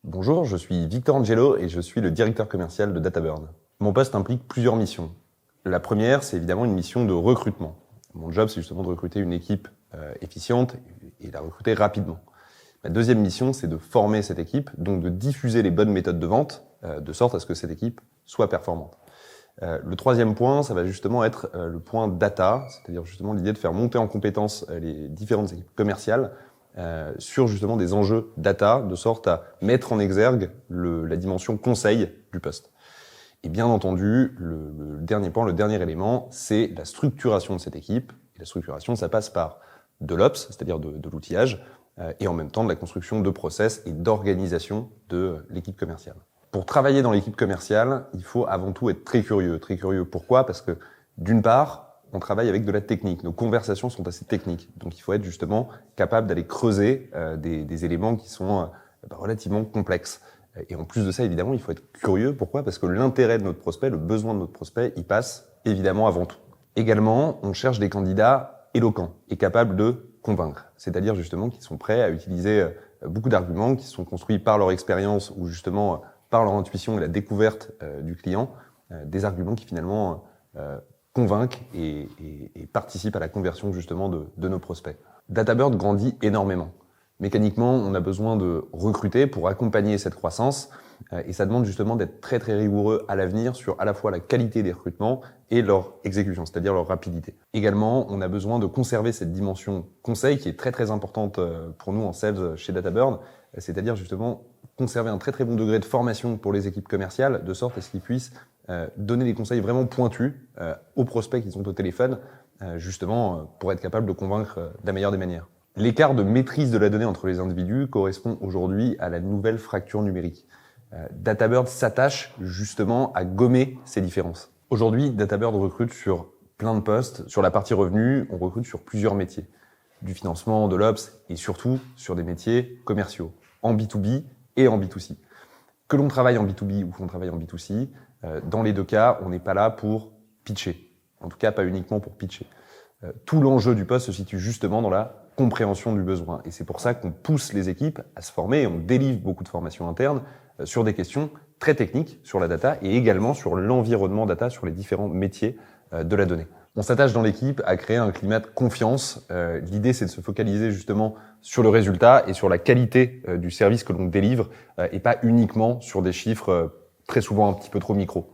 Bonjour, je suis Victor Angelo et je suis le directeur commercial de DataBird. Mon poste implique plusieurs missions. La première, c'est évidemment une mission de recrutement. Mon job, c'est justement de recruter une équipe efficiente et la recruter rapidement. Ma deuxième mission, c'est de former cette équipe, donc de diffuser les bonnes méthodes de vente, de sorte à ce que cette équipe soit performante. Le troisième point, ça va justement être le point data, c'est-à-dire justement l'idée de faire monter en compétence les différentes équipes commerciales sur justement des enjeux data, de sorte à mettre en exergue la dimension conseil du poste. Et bien entendu, le dernier point, le dernier élément, c'est la structuration de cette équipe. Et la structuration, ça passe par de l'ops, c'est-à-dire de l'outillage, et en même temps de la construction de process et d'organisation de l'équipe commerciale. Pour travailler dans l'équipe commerciale, il faut avant tout être très curieux. Très curieux, pourquoi ? Parce que d'une part, on travaille avec de la technique. Nos conversations sont assez techniques. Donc il faut être justement capable d'aller creuser des éléments qui sont relativement complexes. Et en plus de ça, évidemment, il faut être curieux. Pourquoi ? Parce que l'intérêt de notre prospect, le besoin de notre prospect, il passe évidemment avant tout. Également, on cherche des candidats éloquents et capables de convaincre. C'est-à-dire justement qui sont prêts à utiliser beaucoup d'arguments qui sont construits par leur expérience ou justement par leur intuition et la découverte du client, des arguments qui finalement convainquent et participent à la conversion justement de nos prospects. DataBird grandit énormément. Mécaniquement, on a besoin de recruter pour accompagner cette croissance et ça demande justement d'être très très rigoureux à l'avenir sur à la fois la qualité des recrutements et leur exécution, c'est-à-dire leur rapidité. Également, on a besoin de conserver cette dimension conseil qui est très très importante pour nous en sales chez DataBird, c'est-à-dire justement conserver un très très bon degré de formation pour les équipes commerciales de sorte à ce qu'ils puissent donner des conseils vraiment pointus aux prospects qui sont au téléphone justement pour être capables de convaincre de la meilleure des manières. L'écart de maîtrise de la donnée entre les individus correspond aujourd'hui à la nouvelle fracture numérique. DataBird s'attache justement à gommer ces différences. Aujourd'hui, DataBird recrute sur plein de postes. Sur la partie revenus, on recrute sur plusieurs métiers. Du financement, de l'ops et surtout sur des métiers commerciaux, en B2B et en B2C. Que l'on travaille en B2B ou que l'on travaille en B2C, dans les deux cas, on n'est pas là pour pitcher. En tout cas, pas uniquement pour pitcher. Tout l'enjeu du poste se situe justement dans la compréhension du besoin. Et c'est pour ça qu'on pousse les équipes à se former et on délivre beaucoup de formations internes sur des questions très techniques sur la data et également sur l'environnement data, sur les différents métiers de la donnée. On s'attache dans l'équipe à créer un climat de confiance. L'idée, c'est de se focaliser justement sur le résultat et sur la qualité du service que l'on délivre et pas uniquement sur des chiffres très souvent un petit peu trop micro.